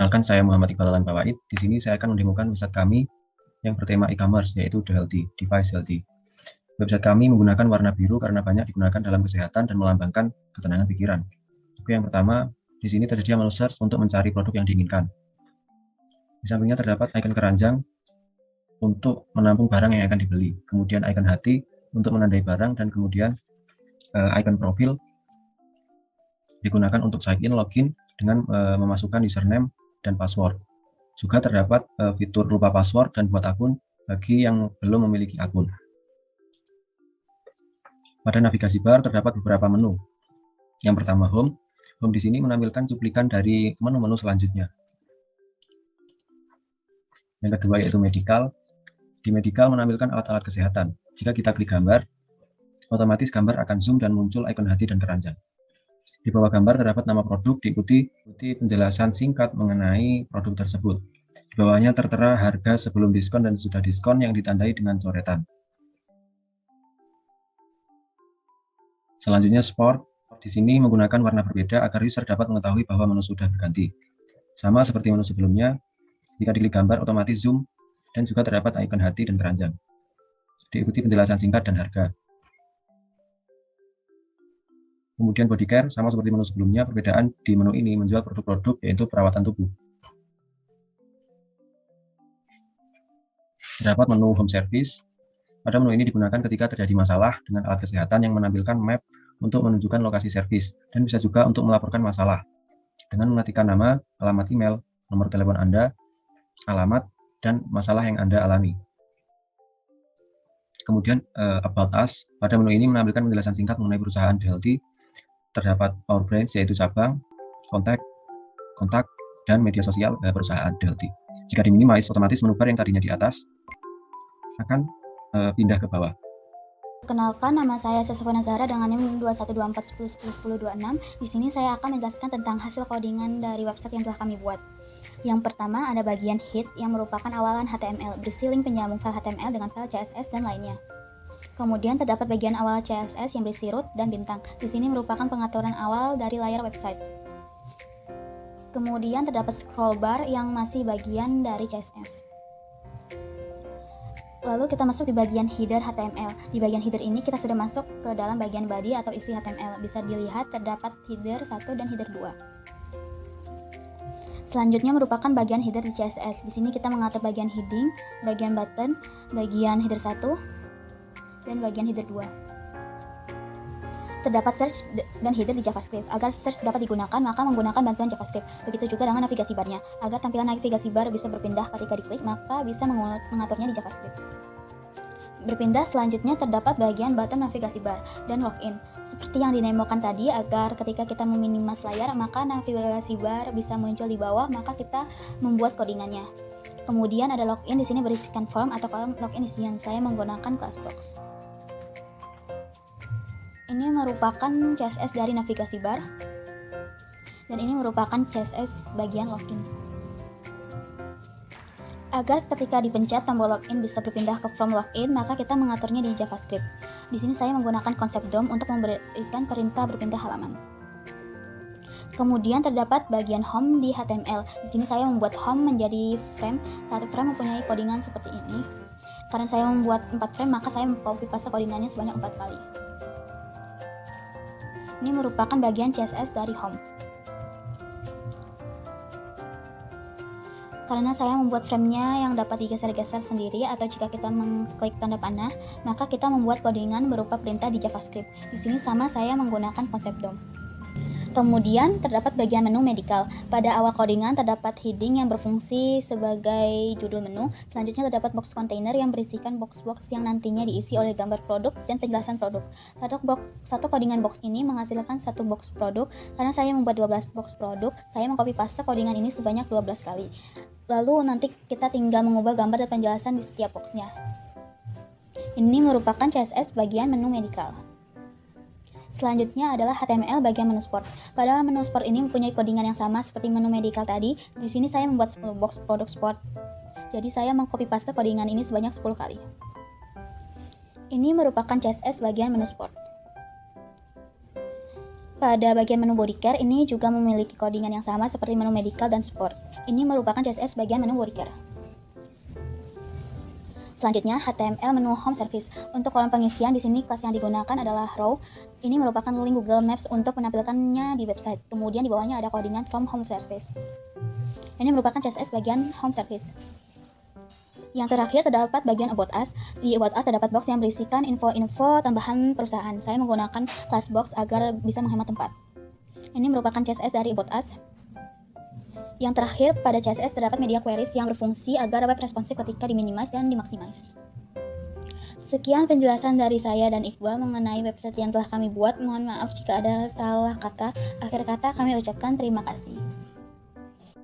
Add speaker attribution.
Speaker 1: Perkenalkan, saya Muhammad Iqbal Alan Fawaid. Di sini saya akan mendemokan website kami yang bertema e-commerce, yaitu The Healthy, Device Healthy. Website kami menggunakan warna biru karena banyak digunakan dalam kesehatan dan melambangkan ketenangan pikiran. Oke, yang pertama, di sini tersedia menu search untuk mencari produk yang diinginkan. Di sampingnya terdapat icon keranjang untuk menampung barang yang akan dibeli. Kemudian icon hati untuk menandai barang, dan kemudian icon profil digunakan untuk sign in, login dengan memasukkan username dan password. Juga terdapat fitur lupa password dan buat akun bagi yang belum memiliki akun. Pada navigasi bar terdapat beberapa menu. Yang pertama, Home. Home di sini menampilkan cuplikan dari menu-menu selanjutnya. Yang kedua yaitu Medical. Di Medical menampilkan alat-alat kesehatan. Jika kita klik gambar, otomatis gambar akan zoom dan muncul ikon hati dan keranjang. Di bawah gambar terdapat nama produk, diikuti penjelasan singkat mengenai produk tersebut. Di bawahnya tertera harga sebelum diskon dan sudah diskon yang ditandai dengan coretan. Selanjutnya Sport. Di sini menggunakan warna berbeda agar user dapat mengetahui bahwa menu sudah berganti. Sama seperti menu sebelumnya, jika diklik gambar otomatis zoom dan juga terdapat ikon hati dan keranjang. Diikuti penjelasan singkat dan harga. Kemudian body care, sama seperti menu sebelumnya, perbedaan di menu ini menjual produk-produk yaitu perawatan tubuh. Terdapat menu home service. Pada menu ini digunakan ketika terjadi masalah dengan alat kesehatan yang menampilkan map untuk menunjukkan lokasi servis, dan bisa juga untuk melaporkan masalah dengan mengetikkan nama, alamat email, nomor telepon Anda, alamat, dan masalah yang Anda alami. Kemudian About Us. Pada menu ini menampilkan penjelasan singkat mengenai perusahaan The Healthy. Terdapat Our Branch, yaitu cabang, kontak, dan media sosial perusahaan The Healthy. Jika diminimize, otomatis menu bar yang tadinya di atas akan pindah ke bawah.
Speaker 2: Perkenalkan, nama saya Sesofana Zahra dengan NIM 212410101026. Di sini saya akan menjelaskan tentang hasil codingan dari website yang telah kami buat. Yang pertama ada bagian head yang merupakan awalan HTML, berisi link penyambung file HTML dengan file CSS dan lainnya. Kemudian terdapat bagian awal CSS yang berisi root dan bintang. Di sini merupakan pengaturan awal dari layar website. Kemudian terdapat scroll bar yang masih bagian dari CSS. Lalu kita masuk di bagian header HTML. Di bagian header ini kita sudah masuk ke dalam bagian body atau isi HTML. Bisa dilihat terdapat header 1 dan header 2. Selanjutnya merupakan bagian header di CSS. Di sini kita mengatur bagian heading, bagian button, bagian header 1, dan bagian header 2. Terdapat search dan header di JavaScript. Agar search dapat digunakan, maka menggunakan bantuan JavaScript. Begitu juga dengan navigasi barnya. Agar tampilan navigasi bar bisa berpindah ketika diklik, maka bisa mengaturnya di JavaScript. Berpindah selanjutnya terdapat bagian button navigasi bar dan login. Seperti yang dinemokan tadi, agar ketika kita meminimas layar, maka navigasi bar bisa muncul di bawah, maka kita membuat codingannya. Kemudian ada login, di sini berisikan form atau kolom login isian. Saya menggunakan Classbox. Ini merupakan CSS dari navigasi bar, dan ini merupakan CSS bagian login. Agar ketika dipencet tombol login bisa berpindah ke form login, maka kita mengaturnya di JavaScript. Di sini saya menggunakan konsep DOM untuk memberikan perintah berpindah halaman. Kemudian terdapat bagian home di HTML. Di sini saya membuat home menjadi frame. Satu frame mempunyai codingan seperti ini. Karena saya membuat 4 frame, maka saya copy paste codingannya sebanyak 4 kali. Ini merupakan bagian CSS dari home. Karena saya membuat framenya yang dapat digeser-geser sendiri, atau jika kita mengklik tanda panah, maka kita membuat codingan berupa perintah di JavaScript. Di sini sama saya menggunakan konsep DOM. Kemudian terdapat bagian menu medical. Pada awal codingan terdapat heading yang berfungsi sebagai judul menu. Selanjutnya terdapat box container yang berisikan box-box yang nantinya diisi oleh gambar produk dan penjelasan produk. Satu codingan box ini menghasilkan satu box produk. Karena saya membuat 12 box produk, saya mengcopy paste codingan ini sebanyak 12 kali. Lalu nanti kita tinggal mengubah gambar dan penjelasan di setiap boxnya. Ini merupakan CSS bagian menu medical. Selanjutnya adalah HTML bagian menu sport. Pada menu sport ini mempunyai codingan yang sama seperti menu medical tadi. Di sini saya membuat 10 box produk sport. Jadi saya mengcopy paste codingan ini sebanyak 10 kali. Ini merupakan CSS bagian menu sport. Pada bagian menu body care, ini juga memiliki codingan yang sama seperti menu medical dan sport. Ini merupakan CSS bagian menu body care. Selanjutnya, HTML menu home service. Untuk kolom pengisian, di sini kelas yang digunakan adalah row. Ini merupakan link Google Maps untuk menampilkannya di website. Kemudian di bawahnya ada codingan from home service. Ini merupakan CSS bagian home service. Yang terakhir terdapat bagian About Us. Di About Us terdapat box yang berisikan info-info tambahan perusahaan. Saya menggunakan class box agar bisa menghemat tempat. Ini merupakan CSS dari About Us. Yang terakhir, pada CSS terdapat media queries yang berfungsi agar web responsif ketika diminimize dan dimaksimize. Sekian penjelasan dari saya dan Iqbal mengenai website yang telah kami buat. Mohon maaf jika ada salah kata. Akhir kata kami ucapkan terima kasih.